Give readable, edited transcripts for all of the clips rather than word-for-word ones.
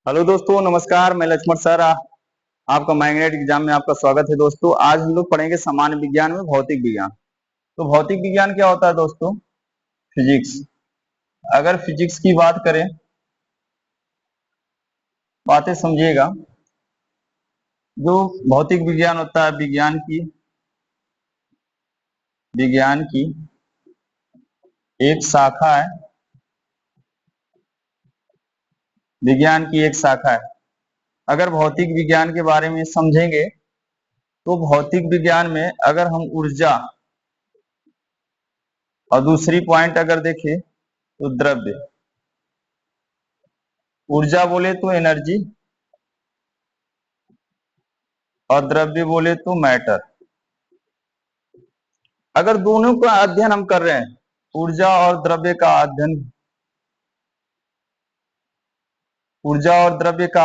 Hello दोस्तों, नमस्कार। मैं लक्ष्मण सर आपका मैग्नेट एग्जाम में आपका स्वागत है। दोस्तों, आज हम लोग पढ़ेंगे सामान्य विज्ञान में भौतिक विज्ञान। तो भौतिक विज्ञान क्या होता है दोस्तों? फिजिक्स। अगर फिजिक्स की बात करें, बातें समझिएगा। जो भौतिक विज्ञान होता है, विज्ञान की एक शाखा है। विज्ञान की एक शाखा है। अगर भौतिक विज्ञान के बारे में समझेंगे तो भौतिक विज्ञान में अगर हम ऊर्जा और दूसरी पॉइंट अगर देखें तो द्रव्य। ऊर्जा बोले तो एनर्जी और द्रव्य बोले तो मैटर। अगर दोनों का अध्ययन हम कर रहे हैं, ऊर्जा और द्रव्य का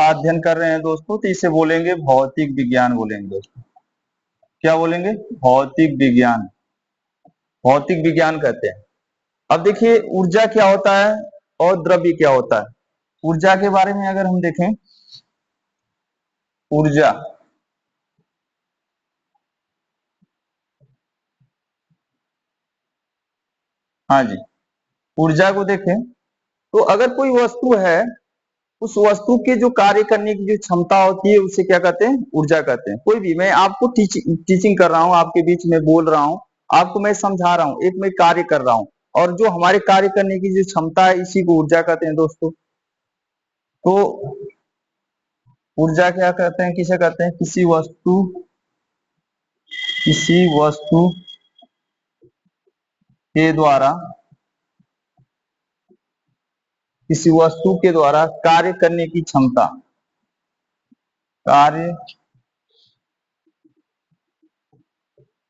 अध्ययन कर रहे हैं दोस्तों, तो इसे बोलेंगे भौतिक विज्ञान बोलेंगे दोस्तों। क्या बोलेंगे? भौतिक विज्ञान। भौतिक विज्ञान कहते हैं। अब देखिए, ऊर्जा क्या होता है और द्रव्य क्या होता है। ऊर्जा के बारे में अगर हम देखें, ऊर्जा हाँ जी, ऊर्जा को देखें तो अगर कोई वस्तु है, उस वस्तु के जो कार्य करने की जो क्षमता होती है उसे क्या कहते हैं? ऊर्जा कहते हैं। कोई भी, मैं आपको टीचिंग कर रहा हूँ, आपके बीच में बोल रहा हूँ, आपको मैं समझा रहा हूँ, एक मैं कार्य कर रहा हूँ, और जो हमारे कार्य करने की जो क्षमता है इसी को ऊर्जा कहते हैं दोस्तों। तो ऊर्जा क्या कहते हैं, किसे कहते हैं? किसी वस्तु के द्वारा किसी वस्तु के द्वारा कार्य करने की क्षमता, कार्य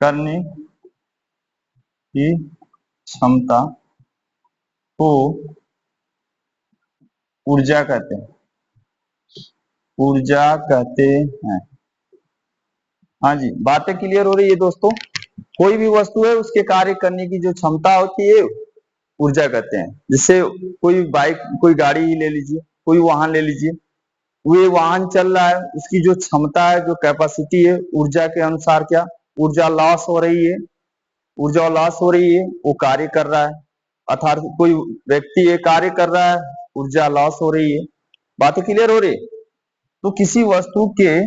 करने की क्षमता को ऊर्जा कहते हैं। ऊर्जा कहते हैं। हाँ जी, बातें क्लियर हो रही है दोस्तों? कोई भी वस्तु है, उसके कार्य करने की जो क्षमता होती है ऊर्जा कहते हैं। जिससे कोई बाइक, कोई गाड़ी ही ले लीजिए, कोई वाहन ले लीजिए, वो वाहन चल रहा है, उसकी जो क्षमता है, जो कैपेसिटी है, ऊर्जा के अनुसार क्या ऊर्जा लॉस हो रही है, ऊर्जा लॉस हो रही है, वो कार्य कर रहा है। अर्थात कोई व्यक्ति ये कार्य कर रहा है, ऊर्जा लॉस हो रही है। बातें क्लियर हो रही है? तो किसी वस्तु के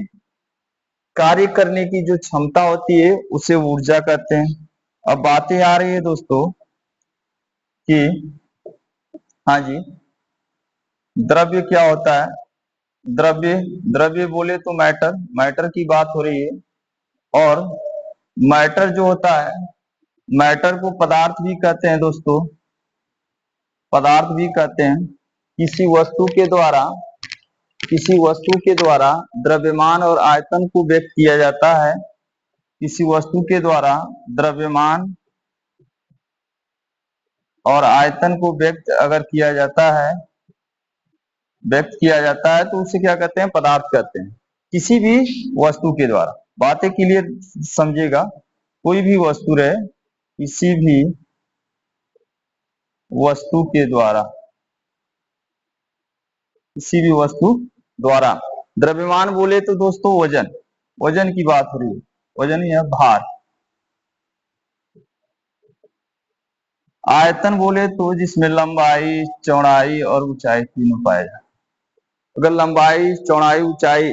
कार्य करने की जो क्षमता होती है उसे ऊर्जा कहते हैं। अब बातें आ रही है दोस्तों कि हाँ जी, द्रव्य क्या होता है। द्रव्य द्रव्य बोले तो मैटर, मैटर की बात हो रही है। और मैटर जो होता है, मैटर को पदार्थ भी कहते हैं दोस्तों, पदार्थ भी कहते हैं। किसी वस्तु के द्वारा किसी वस्तु के द्वारा द्रव्यमान और आयतन को व्यक्त किया जाता है। किसी वस्तु के द्वारा द्रव्यमान और आयतन को व्यक्त किया जाता है तो उसे क्या कहते हैं? पदार्थ कहते हैं। किसी भी वस्तु के द्वारा, बातें क्लियर समझिएगा। कोई भी वस्तु रहे, किसी भी वस्तु के द्वारा किसी भी वस्तु द्वारा द्रव्यमान बोले तो दोस्तों वजन, वजन की बात हो रही है। वजन या भार। आयतन बोले तो जिसमें लंबाई, चौड़ाई और ऊंचाई तीनों पाए जाए। अगर लंबाई, चौड़ाई, ऊंचाई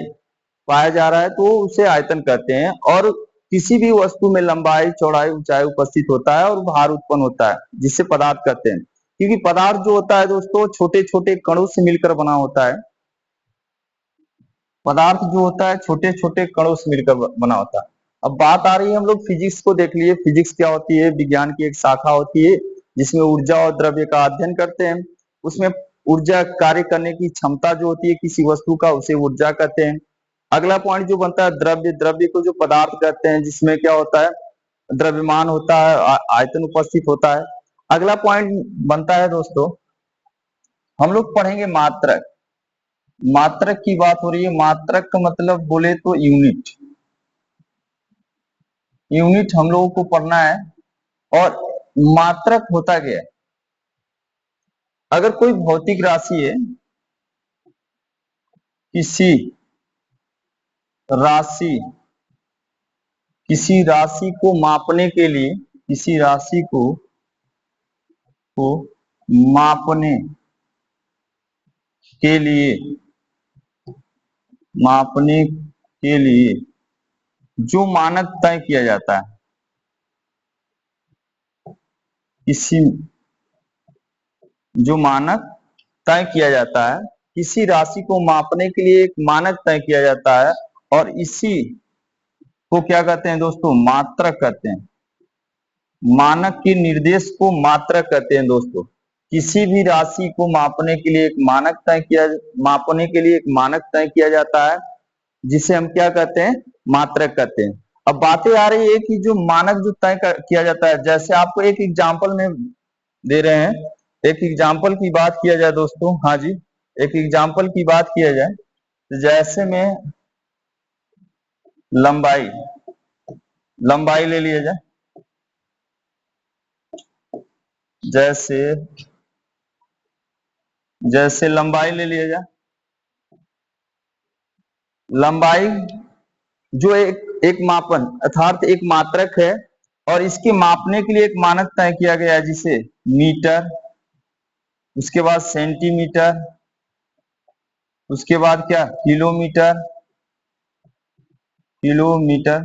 पाया जा रहा है तो उसे आयतन कहते हैं। और किसी भी वस्तु में लंबाई, चौड़ाई, ऊंचाई उपस्थित होता है और भार उत्पन्न होता है, जिसे पदार्थ कहते हैं। क्योंकि पदार्थ जो होता है दोस्तों, छोटे छोटे कणों से मिलकर बना होता है। पदार्थ जो होता है छोटे छोटे कणों से मिलकर बना होता है। अब बात आ रही है, हम लोग फिजिक्स को देख लिए। फिजिक्स क्या होती है? विज्ञान की एक शाखा होती है जिसमें ऊर्जा और द्रव्य का अध्ययन करते हैं। उसमें ऊर्जा कार्य करने की क्षमता जो होती है किसी वस्तु का, उसे ऊर्जा कहते हैं। अगला पॉइंट जो बनता है द्रव्य, द्रव्य को जो पदार्थ कहते हैं, जिसमें क्या होता है? द्रव्यमान होता है, आयतन उपस्थित होता है। अगला पॉइंट बनता है दोस्तों, हम लोग पढ़ेंगे मात्रक। मात्रक की बात हो रही है। मात्रक का मतलब बोले तो यूनिट। यूनिट हम लोगों को पढ़ना है। और मात्रक होता क्या है? अगर कोई भौतिक राशि है, किसी राशि किसी राशि को मापने के लिए, किसी राशि को मापने के लिए, मापने के लिए जो मानक तय किया जाता है, किसी जो मानक तय किया जाता है, किसी राशि को मापने के लिए एक मानक तय किया जाता है, और इसी को क्या कहते हैं दोस्तों, मात्रक कहते हैं। मानक के निर्देश को मात्रक कहते हैं दोस्तों। किसी भी राशि को मापने के लिए एक मानक तय किया, मापने के लिए एक मानक तय किया जाता है, जिसे हम क्या कहते हैं, मात्रक कहते हैं। अब बातें आ रही है कि जो मानक जो तय किया जाता है, जैसे आपको एक एग्जांपल में दे रहे हैं, एक एग्जांपल की बात किया जाए दोस्तों, हाँ जी, एक एग्जांपल की बात किया जाए, तो जैसे में लंबाई लंबाई ले लिया जाए, जैसे जैसे लंबाई ले लिया जाए। लंबाई जो एक मापन अर्थात एक मात्रक है, और इसके मापने के लिए एक मानक तय किया गया है, जिसे मीटर, उसके बाद सेंटीमीटर, उसके बाद क्या, किलोमीटर, किलोमीटर,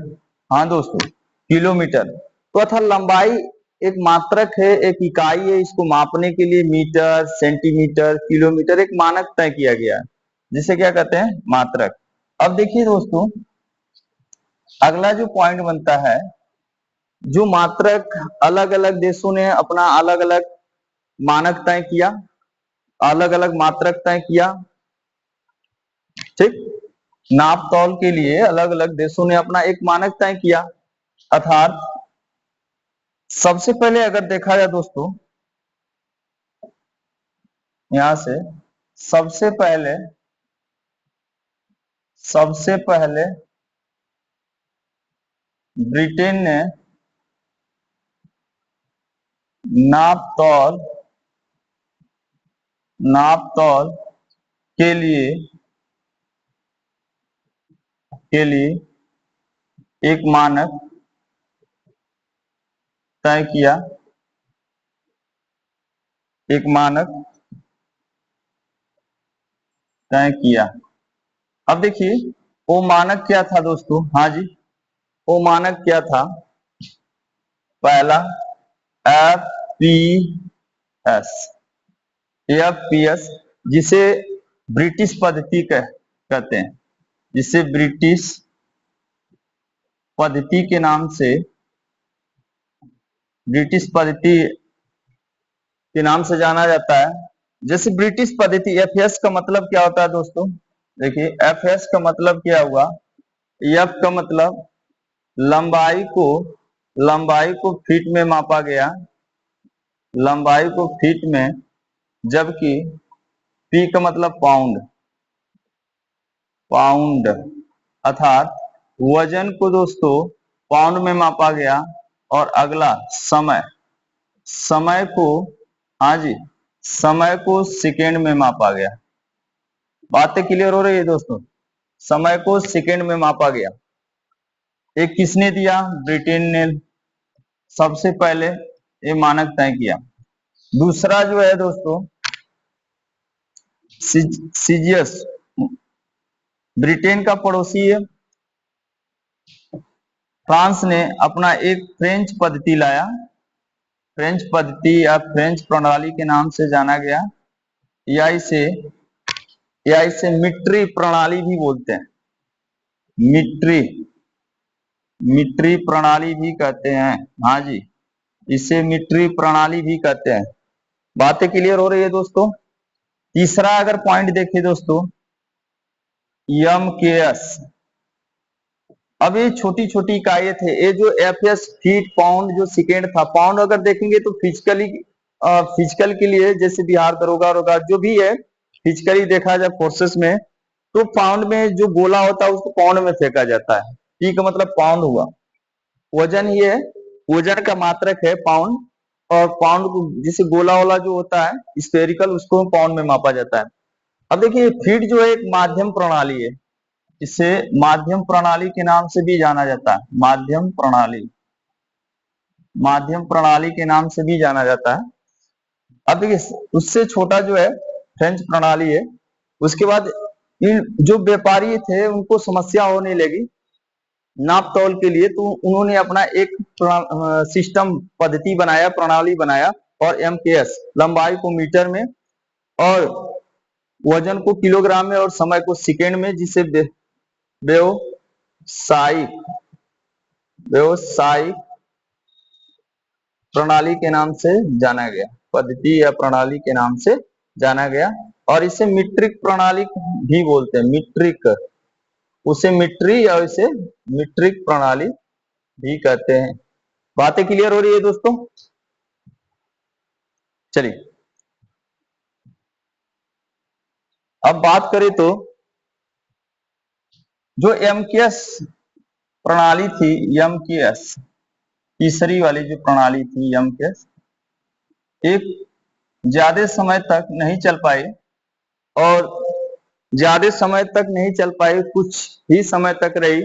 हाँ दोस्तों, किलोमीटर। तो अर्थात लंबाई एक मात्रक है, एक इकाई है, इसको मापने के लिए मीटर, सेंटीमीटर, किलोमीटर एक मानक तय किया गया है, जिसे क्या कहते हैं, मात्रक। अब देखिए दोस्तों, अगला जो पॉइंट बनता है, जो मात्रक अलग अलग देशों ने अपना अलग अलग मानक तय किया, अलग अलग मात्रक तय किया, ठीक। नाप तौल के लिए अलग अलग देशों ने अपना एक मानक तय किया। अर्थात सबसे पहले अगर देखा जाए दोस्तों, यहां से सबसे पहले सबसे पहले ब्रिटेन ने नाप तौल नाप तौल के लिए एक मानक तय किया, एक मानक तय किया। अब देखिए, वो मानक क्या था दोस्तों, हाँ जी, वो मानक क्या था, पहला FPS, FPS, जिसे ब्रिटिश पद्धति कहते हैं, जिसे ब्रिटिश पद्धति के नाम से, ब्रिटिश पद्धति के नाम से जाना जाता है। जैसे ब्रिटिश पद्धति, एफएस का मतलब क्या होता है दोस्तों, देखिए एफएस का मतलब क्या हुआ, एफ का मतलब लंबाई को फीट में मापा गया, लंबाई को फीट में, जबकि पी का मतलब पाउंड, पाउंड अर्थात वजन को दोस्तों पाउंड में मापा गया। और अगला समय, समय को, हाँ जी, समय को सेकेंड में मापा गया। बातें क्लियर हो रही है दोस्तों, समय को सेकेंड में मापा गया। एक किसने दिया, ब्रिटेन ने सबसे पहले ये मानक तय किया। दूसरा जो है दोस्तों, सीजियस, ब्रिटेन का पड़ोसी है, फ्रांस ने अपना एक फ्रेंच पद्धति लाया, फ्रेंच पद्धति या फ्रेंच प्रणाली के नाम से जाना गया, या इसे मीट्री प्रणाली भी बोलते हैं, मीट्री प्रणाली भी कहते हैं, हाँ जी, इसे मीट्री प्रणाली भी कहते हैं। बातें क्लियर हो रही है दोस्तों। तीसरा अगर पॉइंट देखें दोस्तों, MKS। अब ये छोटी छोटी इकाइयां थे, ये जो एफएस, फीट, पाउंड, जो सेकेंड था, पाउंड अगर देखेंगे तो फिजिकल के लिए, जैसे बिहार दरोगा रोगा जो भी है, फिजिकली देखा जाए फोर्सेस में, तो पाउंड में जो गोला होता है उसको पाउंड में फेंका जाता है। पी का मतलब पाउंड हुआ। वजन ये है, वजन का मात्रक है पाउंड, और पाउंड को जिसे गोला वाला जो होता है स्फेरिकल, उसको पाउंड में मापा जाता है। अब देखिए फीड जो है एक माध्यम प्रणाली है, इसे माध्यम प्रणाली के नाम से भी जाना जाता है, माध्यम प्रणाली के नाम से भी जाना जाता है। अब देखिए उससे छोटा जो है फ्रेंच प्रणाली है। उसके बाद इन जो व्यापारी थे उनको समस्या होने लगी नाप तौल के लिए, तो उन्होंने अपना एक सिस्टम पद्धति बनाया, प्रणाली बनाया, और एमकेएस लंबाई को मीटर में और वजन को किलोग्राम में और समय को सेकेंड में, जिसे व्यावसायिक व्यावसायिक प्रणाली के नाम से जाना गया, पद्धति या प्रणाली के नाम से जाना गया। और इसे मीट्रिक प्रणाली भी बोलते हैं, मीट्रिक, उसे मीट्री या इसे मीट्रिक प्रणाली भी कहते हैं। बातें क्लियर हो रही है दोस्तों? चलिए अब बात करें तो जो एमकेएस प्रणाली थी, एमकेएस तीसरी वाली जो प्रणाली थी एमकेएस, एक ज्यादा समय तक नहीं चल पाई, और ज्यादा समय तक नहीं चल पाई, कुछ ही समय तक रही,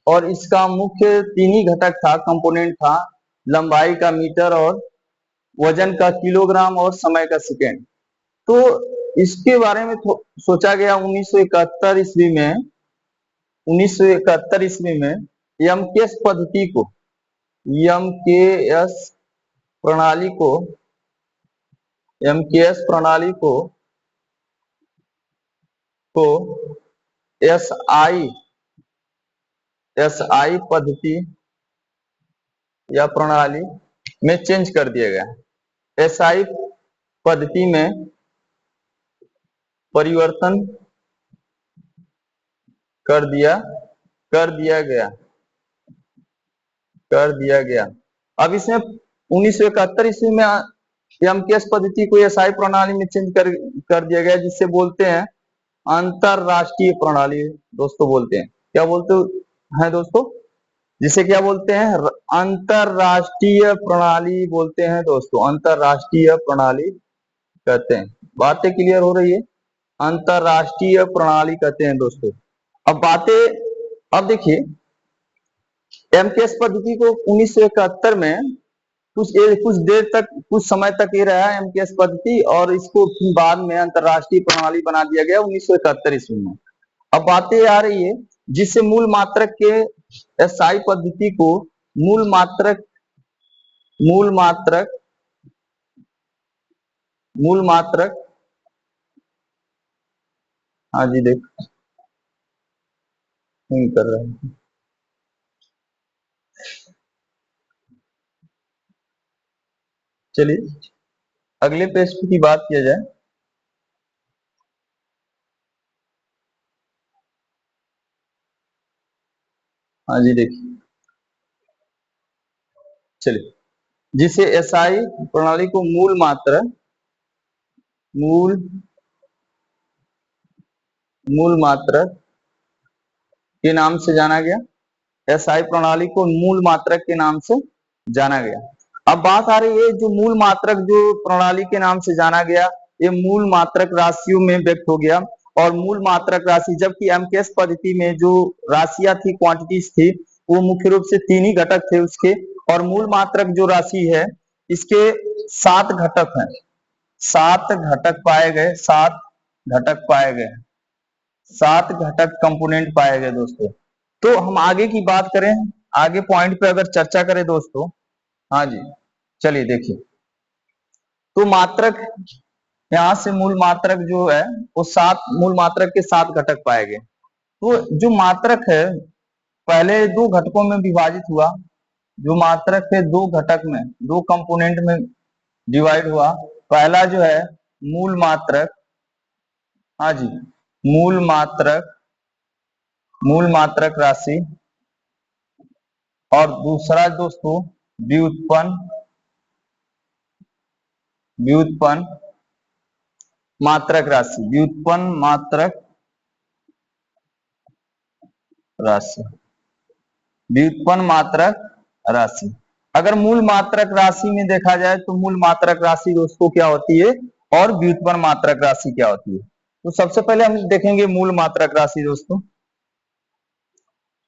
और इसका मुख्य तीन ही घटक था, कंपोनेंट था, लंबाई का मीटर और वजन का किलोग्राम और समय का सेकेंड। तो इसके बारे में सोचा गया 1971 ईस्वी में, 1971 ईस्वी में एमकेएस पद्धति को, एमकेएस प्रणाली को, एमकेएस प्रणाली को एसआई पद्धति या प्रणाली में चेंज कर दिया गया। एसआई पद्धति में परिवर्तन कर दिया गया। अब इसमें 1971 ईस्वी में एमकेएस पद्धति को एसआई प्रणाली में चेंज कर दिया गया, जिससे बोलते हैं अंतरराष्ट्रीय प्रणाली दोस्तों, बोलते हैं। क्या बोलते हैं दोस्तों? जिसे क्या बोलते हैं? अंतरराष्ट्रीय प्रणाली बोलते हैं दोस्तों, अंतरराष्ट्रीय प्रणाली कहते हैं। बातें क्लियर हो रही है? अंतरराष्ट्रीय प्रणाली कहते हैं दोस्तों। अब देखिए एमकेएस पद्धति को 1971 में कुछ समय तक ये रहा एमकेएस पद्धति, और इसको बाद में अंतरराष्ट्रीय प्रणाली बना दिया गया 1971 ईस्वी में। अब बातें आ रही है जिससे मूल मात्रक के एसआई पद्धति को मूल मात्रक हाँ जी देख कर रहे हैं। चलिए अगले पेज की बात किया जाए। हाँ जी देखिए, चलिए जिसे एसआई प्रणाली को मूल मात्रक के नाम से जाना गया, एसआई प्रणाली को मूल मात्रक के नाम से जाना गया। अब बात आ रही है जो मूल मात्रक जो प्रणाली के नाम से जाना गया, ये मूल मात्रक राशियों में व्यक्त हो गया। और मूल मात्रक राशि, जबकि एमकेएस पद्धति में जो राशियां थी, क्वांटिटीज थी, वो मुख्य रूप से तीन ही घटक थे उसके, और मूल मात्रक जो राशि है इसके 7 घटक हैं, 7 घटक पाए गए, 7 घटक कंपोनेंट पाए गए दोस्तों। तो हम आगे की बात करें, आगे पॉइंट पे अगर चर्चा करें दोस्तों, हाँ जी चलिए देखिए, तो मात्रक, यहाँ से मूल मात्रक जो है वो मूल मात्रक के 7 घटक पाए गए। तो जो मात्रक है पहले 2 घटकों में विभाजित हुआ, जो मात्रक है 2 घटक में, 2 कंपोनेंट में डिवाइड हुआ। पहला जो है मूल मात्रक, हाँ जी मूल मात्रक राशि, और दूसरा दोस्तों व्युत्पन्न मात्रक राशि, व्युत्पन्न मात्रक राशि, व्युत्पन्न मात्रक राशि। अगर मूल मात्रक राशि में देखा जाए तो मूल मात्रक राशि दोस्तों क्या होती है और व्युत्पन्न मात्रक राशि क्या होती है? तो सबसे पहले हम देखेंगे मूल मात्रक राशि दोस्तों।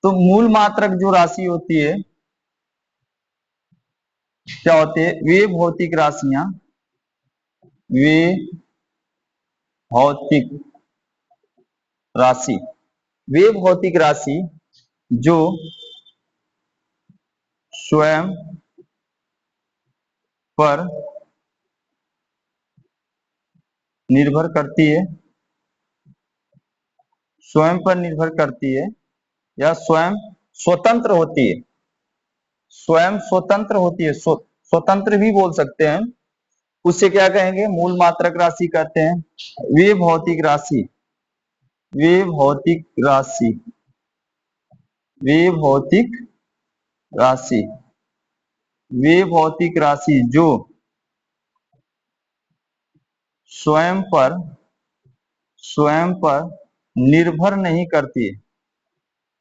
तो मूल मात्रक जो राशि होती है क्या होती है, वे भौतिक राशियां, वे भौतिक राशि, वे भौतिक राशि जो स्वयं पर निर्भर करती है, स्वयं पर निर्भर करती है या स्वयं स्वतंत्र होती है, स्वयं स्वतंत्र होती है, स्वतंत्र भी बोल सकते हैं, उसे क्या कहेंगे, मूल मात्रक राशि कहते हैं। वे भौतिक राशि, वे भौतिक राशि, वे भौतिक राशि, वे भौतिक राशि जो स्वयं पर, स्वयं पर निर्भर नहीं करती है,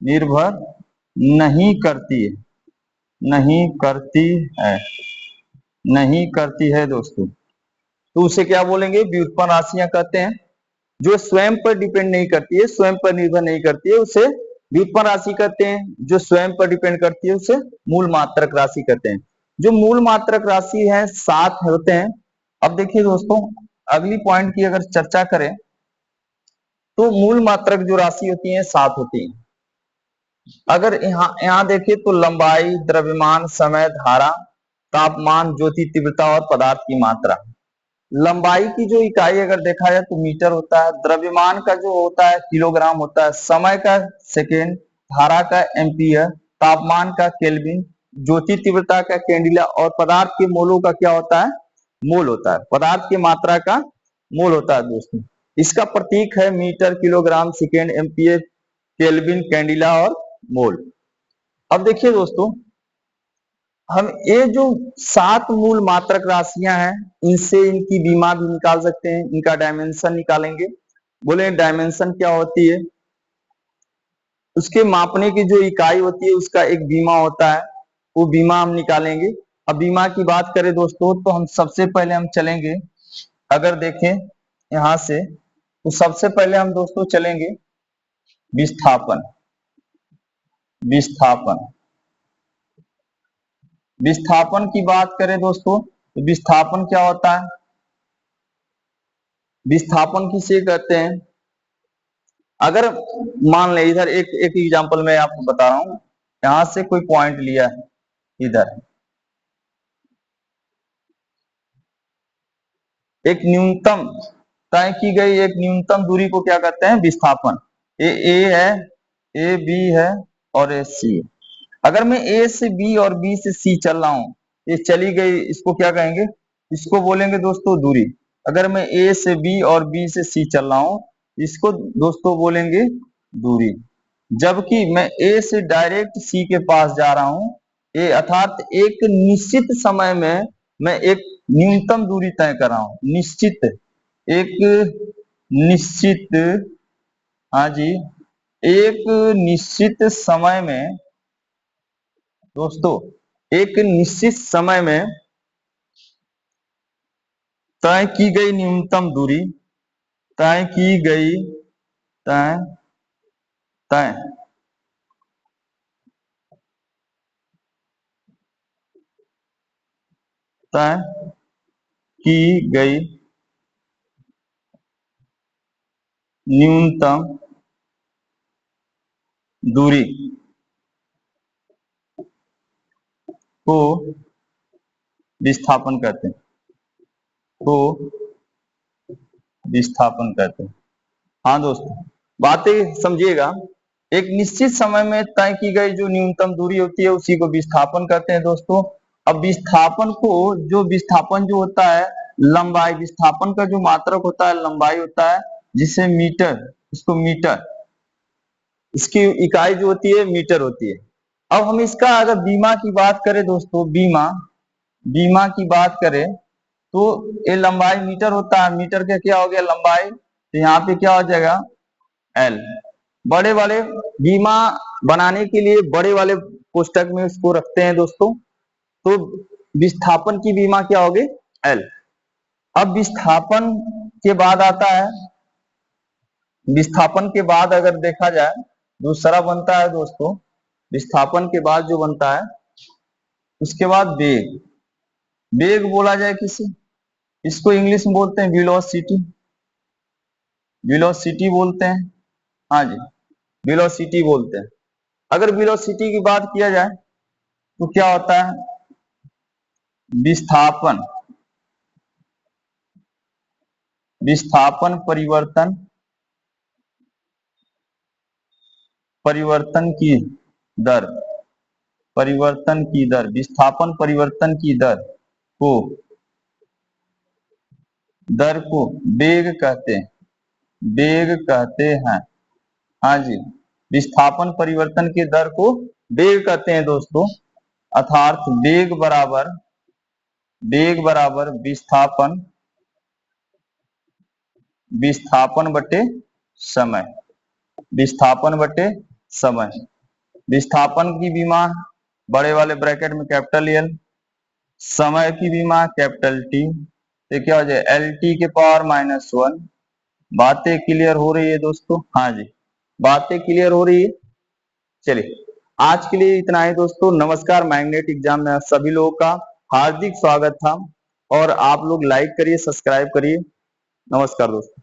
निर्भर नहीं करती है, नहीं करती है, नहीं करती है दोस्तों, तो उसे क्या बोलेंगे, व्युत्पन्न राशियां कहते हैं। जो स्वयं पर डिपेंड नहीं करती है, स्वयं पर निर्भर नहीं करती है, उसे व्युत्पन्न राशि कहते हैं। जो स्वयं पर डिपेंड करती है उसे मूल मात्रक राशि कहते हैं। जो मूल मात्रक राशि है 7 होते हैं। अब देखिए दोस्तों, अगली पॉइंट की अगर चर्चा करें तो मूल मात्रक जो राशि होती है 7 होती है। अगर यहाँ देखिए तो लंबाई, द्रव्यमान, समय, धारा, तापमान, ज्योति तीव्रता और पदार्थ की मात्रा। लंबाई की जो इकाई अगर देखा जाए तो मीटर होता है, द्रव्यमान का जो होता है किलोग्राम होता है, समय का सेकेंड, धारा का एम्पियर, तापमान का केल्विन, ज्योति तीव्रता का कैंडिला और पदार्थ के मोलों का क्या होता है, मोल होता है। पदार्थ की मात्रा का मोल होता है दोस्तों। इसका प्रतीक है metre, kilogram, second, ampere, kelvin, candela और मोल। अब देखिए दोस्तों, हम ये जो 7 मूल मात्रक राशियां हैं, इनसे इनकी बीमा भी निकाल सकते हैं, इनका डायमेंशन निकालेंगे। बोले डायमेंशन क्या होती है, उसके मापने की जो इकाई होती है उसका एक बीमा होता है, वो बीमा हम निकालेंगे। अब बीमा की बात करें दोस्तों तो हम सबसे पहले हम चलेंगे, अगर देखें यहां से, तो सबसे पहले हम दोस्तों चलेंगे विस्थापन, विस्थापन, विस्थापन की बात करें दोस्तों तो विस्थापन क्या होता है, विस्थापन किसे कहते हैं। अगर मान ले इधर एक एक एग्जांपल मैं आपको बता रहा हूं, यहां से कोई पॉइंट लिया है, इधर एक न्यूनतम तय की गई एक न्यूनतम दूरी को क्या कहते हैं, विस्थापन। ए है, ए बी है और ए सी। अगर मैं ए से बी और बी से सी चल रहा हूं, ये चली गई, इसको क्या कहेंगे, इसको बोलेंगे दोस्तों दूरी। अगर मैं ए से बी और बी से सी चल रहा हूं, इसको दोस्तों बोलेंगे दूरी। जबकि मैं ए से डायरेक्ट सी के पास जा रहा हूं, ए अर्थात एक निश्चित समय में मैं एक न्यूनतम दूरी तय कर रहा हूं, निश्चित, एक निश्चित, हाँ जी, एक निश्चित समय में दोस्तों, एक निश्चित समय में तय की गई न्यूनतम दूरी, तय की गई, तय तय तय की गई न्यूनतम दूरी को विस्थापन कहते हैं, को विस्थापन कहते हैं। हाँ दोस्तों, बातें समझिएगा। एक निश्चित समय में तय की गई जो न्यूनतम दूरी होती है उसी को विस्थापन कहते हैं दोस्तों। अब विस्थापन को, जो विस्थापन जो होता है, लंबाई, विस्थापन का जो मात्रक होता है लंबाई होता है, जिसे मीटर, इसको मीटर, इसकी इकाई जो होती है मीटर होती है। अब हम इसका अगर बीमा की बात करें दोस्तों, बीमा, बीमा की बात करें तो ये लंबाई मीटर होता है, मीटर का क्या हो गया लंबाई, तो यहाँ पे क्या हो जाएगा एल। बड़े वाले बीमा बनाने के लिए बड़े वाले कोष्टक में इसको रखते हैं दोस्तों। तो विस्थापन की बीमा क्या होगी एल। अब विस्थापन के बाद आता है विस्थापन के बाद अगर देखा जाए दूसरा बनता है दोस्तों, विस्थापन के बाद जो बनता है उसके बाद वेग। वेग बोला जाए किसे, इसको इंग्लिश में बोलते हैं वेलोसिटी, वेलोसिटी बोलते हैं। हाँ जी, वेलोसिटी बोलते हैं। अगर वेलोसिटी की बात किया जाए तो क्या होता है, विस्थापन, विस्थापन परिवर्तन, परिवर्तन की दर, परिवर्तन की दर, विस्थापन परिवर्तन की को दर को वेग कहते हैं, वेग कहते हैं। हाँ जी, विस्थापन परिवर्तन के दर को वेग कहते हैं दोस्तों। अर्थात वेग बराबर, वेग बराबर विस्थापन, विस्थापन बटे समय, विस्थापन बटे समय। विस्थापन की विमा बड़े वाले ब्रैकेट में कैपिटल एल, समय की विमा कैपिटल टी, तो क्या हो जाए एल टी के पावर -1। बातें क्लियर हो रही है दोस्तों? हाँ जी, बातें क्लियर हो रही है। चलिए आज के लिए इतना ही दोस्तों। नमस्कार। मैग्नेट एग्जाम में सभी लोगों का हार्दिक स्वागत था, और आप लोग लाइक करिए, सब्सक्राइब करिए। नमस्कार दोस्तों।